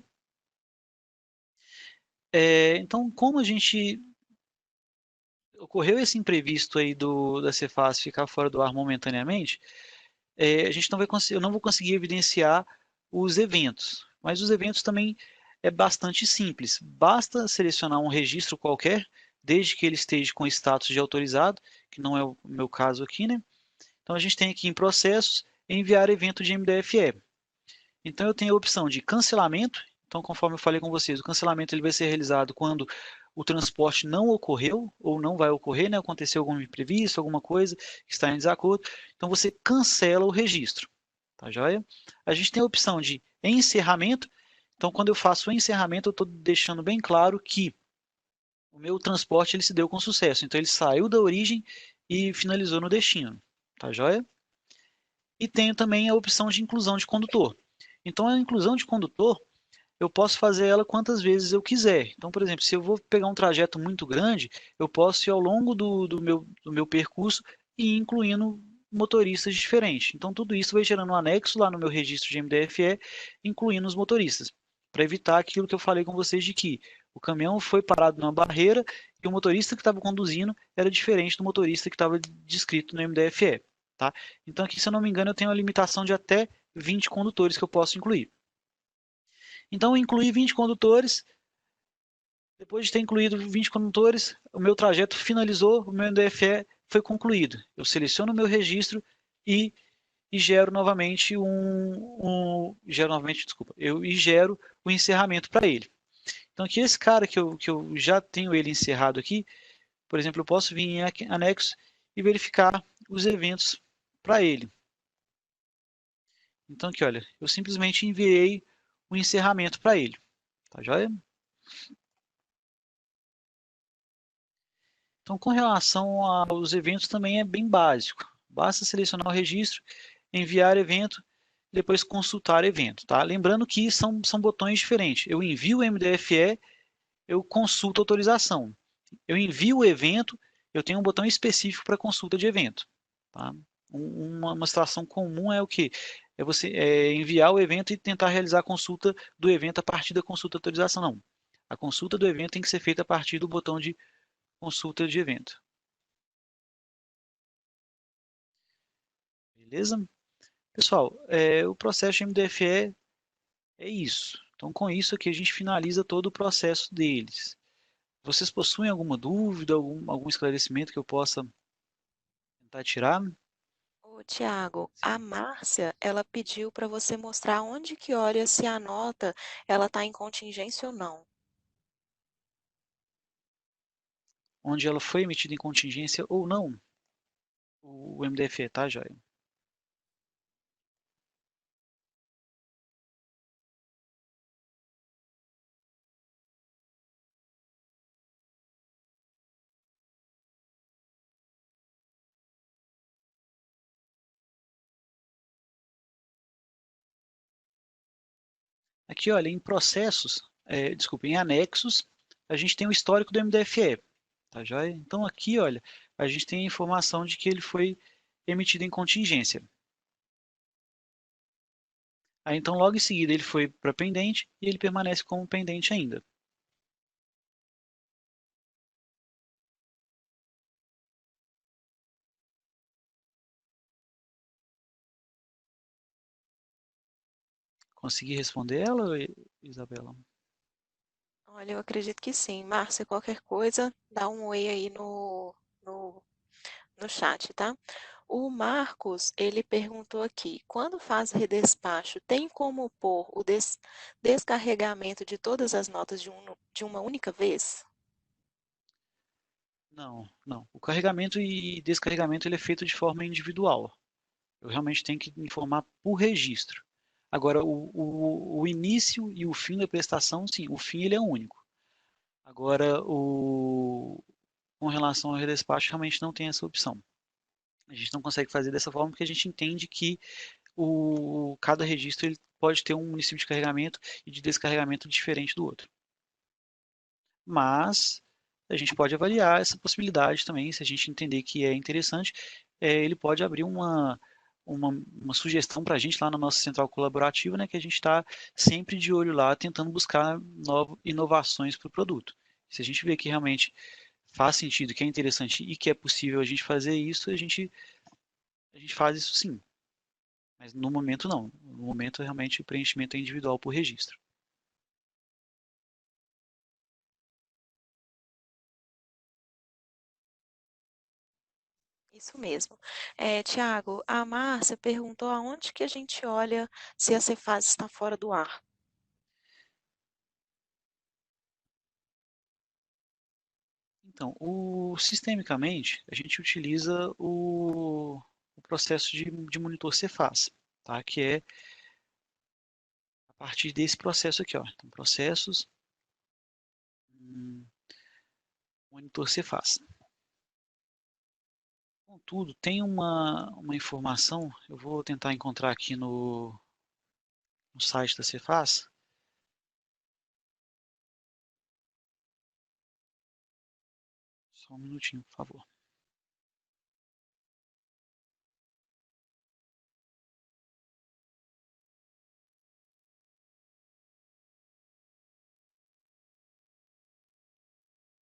Então, como a gente ocorreu esse imprevisto aí da Cefaz ficar fora do ar momentaneamente, a gente eu não vou conseguir evidenciar os eventos, mas os eventos também é bastante simples. Basta selecionar um registro qualquer, desde que ele esteja com status de autorizado, que não é o meu caso aqui, né? Então a gente tem aqui em processos, enviar evento de MDFE. Então eu tenho a opção de cancelamento. Então, conforme eu falei com vocês, o cancelamento ele vai ser realizado quando o transporte não ocorreu ou não vai ocorrer, né? Aconteceu algum imprevisto, alguma coisa que está em desacordo. Então você cancela o registro, tá joia? A gente tem a opção de encerramento. Então, quando eu faço o encerramento, eu estou deixando bem claro que o meu transporte ele se deu com sucesso. Então, ele saiu da origem e finalizou no destino, tá joia? E tenho também a opção de inclusão de condutor. Então, a inclusão de condutor, eu posso fazer ela quantas vezes eu quiser. Então, por exemplo, se eu vou pegar um trajeto muito grande, eu posso ir ao longo do meu percurso e ir incluindo motoristas diferentes. Então, tudo isso vai gerando um anexo lá no meu registro de MDFE, incluindo os motoristas, para evitar aquilo que eu falei com vocês de que o caminhão foi parado numa barreira e o motorista que estava conduzindo era diferente do motorista que estava descrito no MDFE. Tá? Então, aqui, se eu não me engano, eu tenho uma limitação de até 20 condutores que eu posso incluir. Então, eu incluí 20 condutores. Depois de ter incluído 20 condutores, o meu trajeto finalizou, o meu MDFE foi concluído. Eu seleciono o meu registro e gero novamente gero o encerramento para ele. Então, aqui esse cara que eu já tenho ele encerrado aqui, por exemplo, eu posso vir em anexo e verificar os eventos para ele. Então, aqui, olha, eu simplesmente enviei o encerramento para ele. Tá joia? Então, com relação aos eventos, também é bem básico. Basta selecionar o registro, enviar evento depois consultar evento, tá? Lembrando que são botões diferentes. Eu envio o MDFE, eu consulto a autorização. Eu envio o evento, eu tenho um botão específico para consulta de evento, tá? Uma situação comum é o quê? É você enviar o evento e tentar realizar a consulta do evento a partir da consulta de autorização. Não. A consulta do evento tem que ser feita a partir do botão de consulta de evento. Beleza? Pessoal, o processo de MDFE é isso. Então, com isso aqui, a gente finaliza todo o processo deles. Vocês possuem alguma dúvida, algum esclarecimento que eu possa tentar tirar? Ô, Tiago, a Márcia, ela pediu para você mostrar onde que olha se a nota ela está em contingência ou não. Onde ela foi emitida em contingência ou não, o MDFE, tá, Jair? Aqui, olha, em processos, desculpa, em anexos, a gente tem o histórico do MDFE, tá, Jair? Então, aqui, olha, a gente tem a informação de que ele foi emitido em contingência. Aí, então, logo em seguida, ele foi para pendente e ele permanece como pendente ainda. Consegui responder ela, Isabela? Olha, eu acredito que sim. Márcia, qualquer coisa, dá um oi aí no, no chat, tá? O Marcos, ele perguntou aqui, quando faz redespacho, tem como pôr o descarregamento de todas as notas de uma única vez? Não, não. O carregamento e descarregamento ele é feito de forma individual. Eu realmente tenho que informar por registro. Agora, o início e o fim da prestação, sim, o fim ele é único. Agora, com relação ao redespacho, realmente não tem essa opção. A gente não consegue fazer dessa forma porque a gente entende que cada registro ele pode ter um município de carregamento e de descarregamento diferente do outro. Mas a gente pode avaliar essa possibilidade também, se a gente entender que é interessante, ele pode abrir uma sugestão para a gente lá na nossa central colaborativa, né, que a gente está sempre de olho lá, tentando buscar inovações para o produto. Se a gente vê que realmente faz sentido, que é interessante e que é possível a gente fazer isso, a gente faz isso sim. Mas no momento não. No momento realmente o preenchimento é individual por registro. Isso mesmo. Tiago, a Márcia perguntou aonde que a gente olha se a Cefaz está fora do ar. Então, sistemicamente, a gente utiliza o processo de monitor Cefaz, tá? Que é a partir desse processo aqui, ó. Então, processos, monitor Cefaz. Contudo, tem uma informação, eu vou tentar encontrar aqui no site da Cefaz. Só um minutinho, por favor.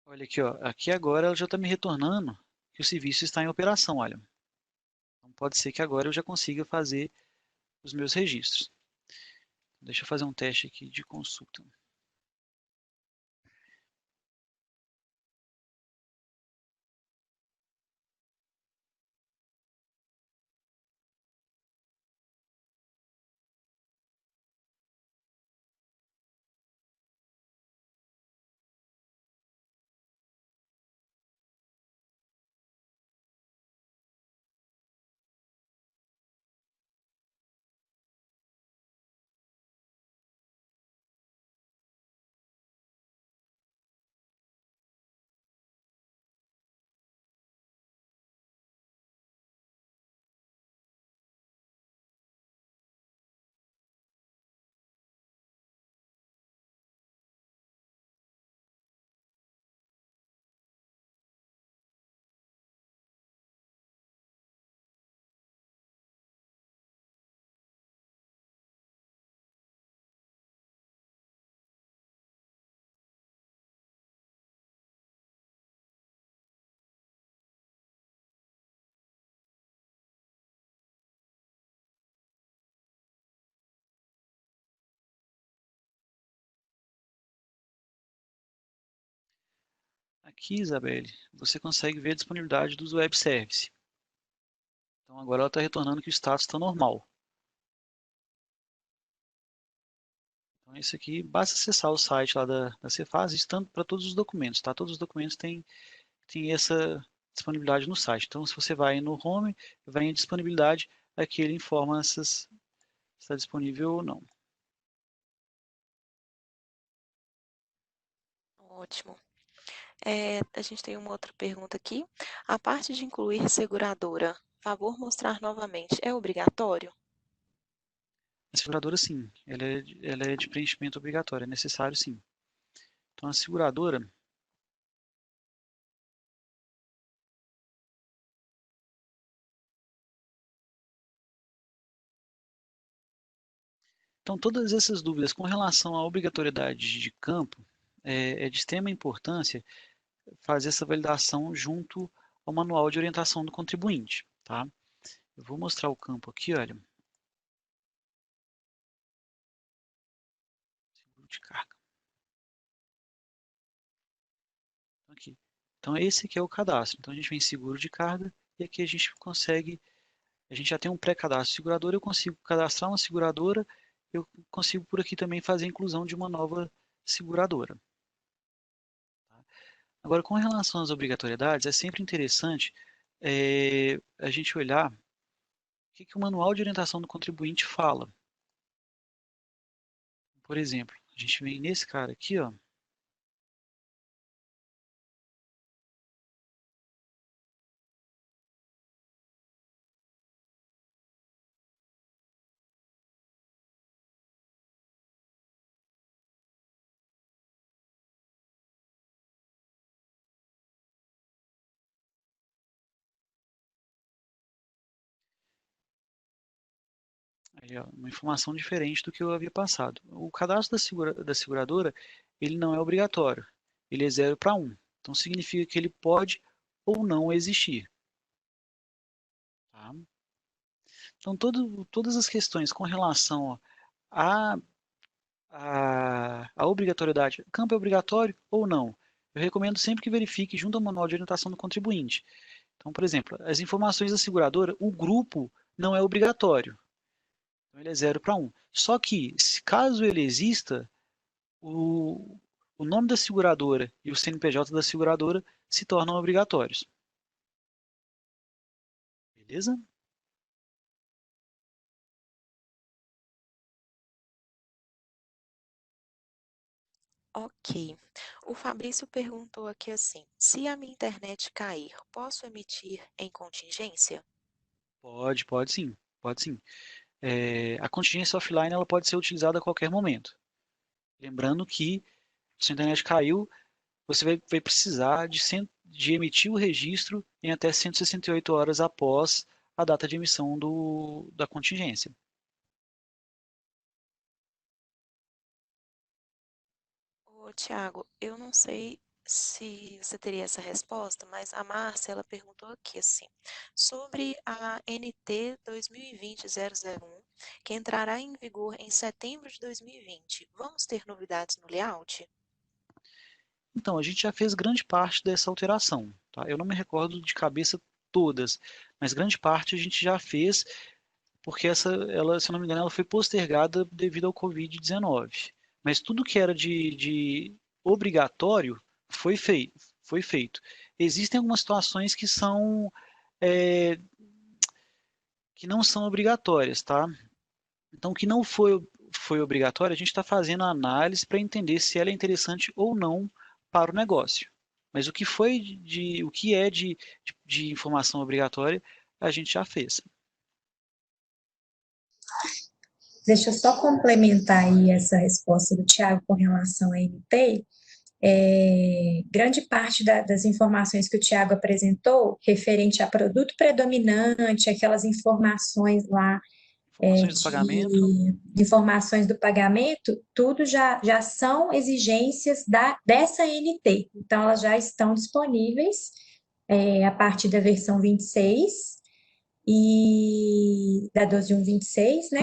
Olha aqui, ó. Aqui agora ela já está me retornando que o serviço está em operação, olha. Então pode ser que agora eu já consiga fazer os meus registros. Deixa eu fazer um teste aqui de consulta. Aqui, Isabelle, você consegue ver a disponibilidade dos web service. Então agora ela está retornando que o status está normal. Então isso aqui, basta acessar o site lá da Cefaz, estando para todos os documentos, tá? Todos os documentos têm essa disponibilidade no site. Então se você vai no Home, vai em disponibilidade, aqui ele informa se está disponível ou não. Ótimo. A gente tem uma outra pergunta aqui. A parte de incluir seguradora, favor mostrar novamente, é obrigatório? A seguradora, sim, ela é de preenchimento obrigatório, é necessário, sim. Então, a seguradora, então, todas essas dúvidas com relação à obrigatoriedade de campo, é de extrema importância fazer essa validação junto ao manual de orientação do contribuinte, tá? Eu vou mostrar o campo aqui, olha. Seguro de carga. Aqui. Então, esse aqui é o cadastro. Então, a gente vem em seguro de carga e aqui a gente consegue, a gente já tem um pré-cadastro de seguradora, eu consigo cadastrar uma seguradora, eu consigo por aqui também fazer a inclusão de uma nova seguradora. Tá? Agora, com relação às obrigatoriedades, é sempre interessante a gente olhar o que o manual de orientação do contribuinte fala. Por exemplo, a gente vem nesse cara aqui, ó. Aí, ó, uma informação diferente do que eu havia passado. O cadastro da seguradora, ele não é obrigatório. Ele é 0 para 1. Então, significa que ele pode ou não existir. Tá? Então, todas as questões com relação à obrigatoriedade, campo é obrigatório ou não, eu recomendo sempre que verifique junto ao manual de orientação do contribuinte. Então, por exemplo, as informações da seguradora, o grupo não é obrigatório. Então, ele é 0 para 1. Só que, caso ele exista, o, o nome da seguradora e o CNPJ da seguradora se tornam obrigatórios. Beleza? Ok. O Fabrício perguntou aqui assim: se a minha internet cair, posso emitir em contingência? Pode sim. Pode sim. A contingência offline ela pode ser utilizada a qualquer momento. Lembrando que se a internet caiu, você vai precisar de emitir o registro em até 168 horas após a data de emissão da contingência. Ô, Tiago, eu não sei se você teria essa resposta, mas a Márcia, ela perguntou aqui assim, sobre a NT 2020-001, que entrará em vigor em setembro de 2020. Vamos ter novidades no layout? Então, a gente já fez grande parte dessa alteração. Tá? Eu não me recordo de cabeça todas, mas grande parte a gente já fez, porque ela, se eu não me engano, ela foi postergada devido ao Covid-19. Mas tudo que era de obrigatório foi feito. Existem algumas situações é, que não são obrigatórias, tá? Então, o que não foi obrigatório, a gente está fazendo a análise para entender se ela é interessante ou não para o negócio. Mas o que foi o que é de informação obrigatória, a gente já fez. Deixa eu só complementar aí essa resposta do Tiago com relação à NT. Grande parte das informações que o Tiago apresentou, referente a produto predominante, aquelas informações lá Informações do pagamento, de informações do pagamento, tudo já são exigências dessa NT. Então, elas já estão disponíveis a partir da versão 26 e da 12.126, né?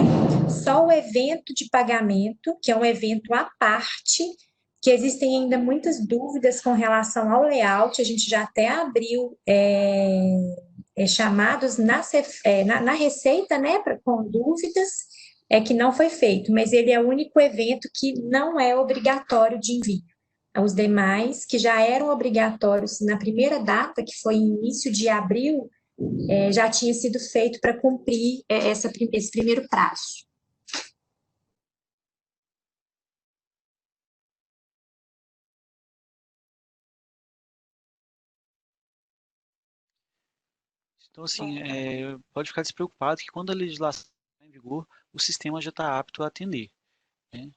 Só o evento de pagamento, que é um evento à parte, que existem ainda muitas dúvidas com relação ao layout. A gente já até abriu chamados na Receita, né, com dúvidas, que não foi feito, mas ele é o único evento que não é obrigatório de envio. Os demais, que já eram obrigatórios na primeira data, que foi início de abril, já tinha sido feito para cumprir esse primeiro prazo. Então, assim, pode ficar despreocupado que quando a legislação está em vigor, o sistema já está apto a atender, né?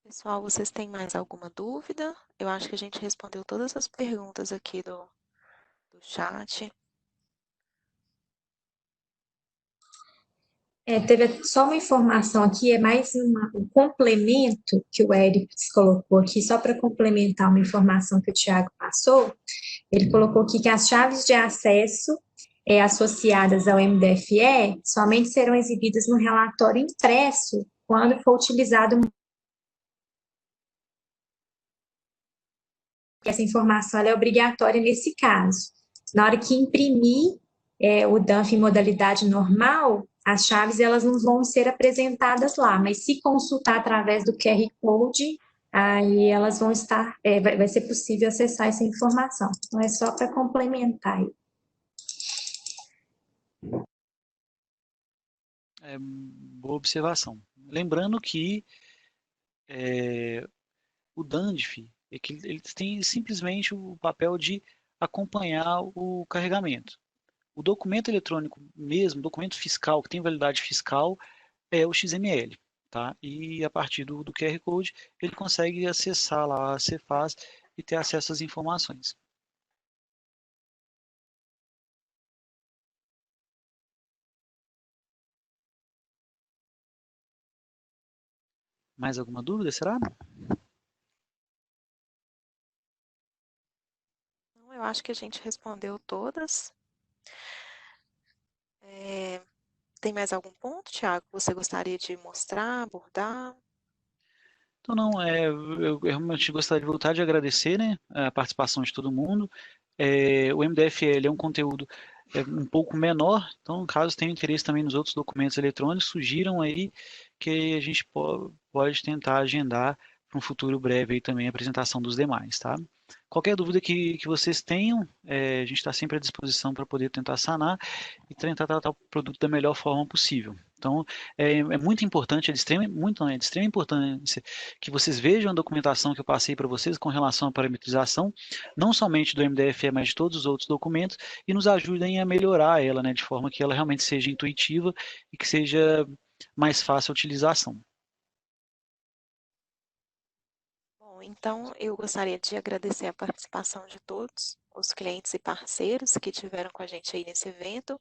Pessoal, vocês têm mais alguma dúvida? Eu acho que a gente respondeu todas as perguntas aqui do chat. Teve só uma informação aqui, é mais um complemento que o Eric colocou aqui, só para complementar uma informação que o Tiago passou. Ele colocou aqui que as chaves de acesso associadas ao MDFE somente serão exibidas no relatório impresso quando for utilizado. Essa informação ela é obrigatória nesse caso. Na hora que imprimir o DANF em modalidade normal, as chaves elas não vão ser apresentadas lá, mas se consultar através do QR Code, aí elas vão estar, vai ser possível acessar essa informação. Então, é só para complementar aí. Boa observação. Lembrando que o DANDF, ele tem simplesmente o papel de acompanhar o carregamento. O documento eletrônico mesmo, documento fiscal, que tem validade fiscal, é o XML, tá? E a partir do QR Code, ele consegue acessar lá a Cefaz e ter acesso às informações. Mais alguma dúvida, será? Não, eu acho que a gente respondeu todas. Tem mais algum ponto, Tiago, que você gostaria de mostrar, abordar? Então, não, eu realmente gostaria de voltar de agradecer, né, a participação de todo mundo. O MDFL é um conteúdo um pouco menor, então, caso tenha interesse também nos outros documentos eletrônicos, sugiram aí que a gente pode tentar agendar para um futuro breve aí também a apresentação dos demais, tá? Qualquer dúvida que vocês tenham, a gente está sempre à disposição para poder tentar sanar e tentar tratar o produto da melhor forma possível. Então, é muito importante, é de extrema importância que vocês vejam a documentação que eu passei para vocês com relação à parametrização, não somente do MDFE, mas de todos os outros documentos, e nos ajudem a melhorar ela, né, de forma que ela realmente seja intuitiva e que seja mais fácil a utilização. Bom, então eu gostaria de agradecer a participação de todos os clientes e parceiros que tiveram com a gente aí nesse evento.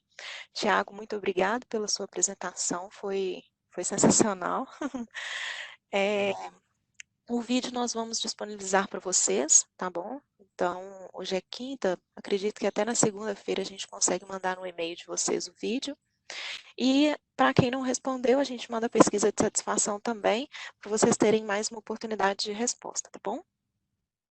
Tiago, muito obrigado pela sua apresentação, foi sensacional. O vídeo nós vamos disponibilizar para vocês, tá bom? Então, hoje é quinta, acredito que até na segunda-feira a gente consegue mandar no e-mail de vocês o vídeo. E para quem não respondeu, a gente manda pesquisa de satisfação também, para vocês terem mais uma oportunidade de resposta, tá bom?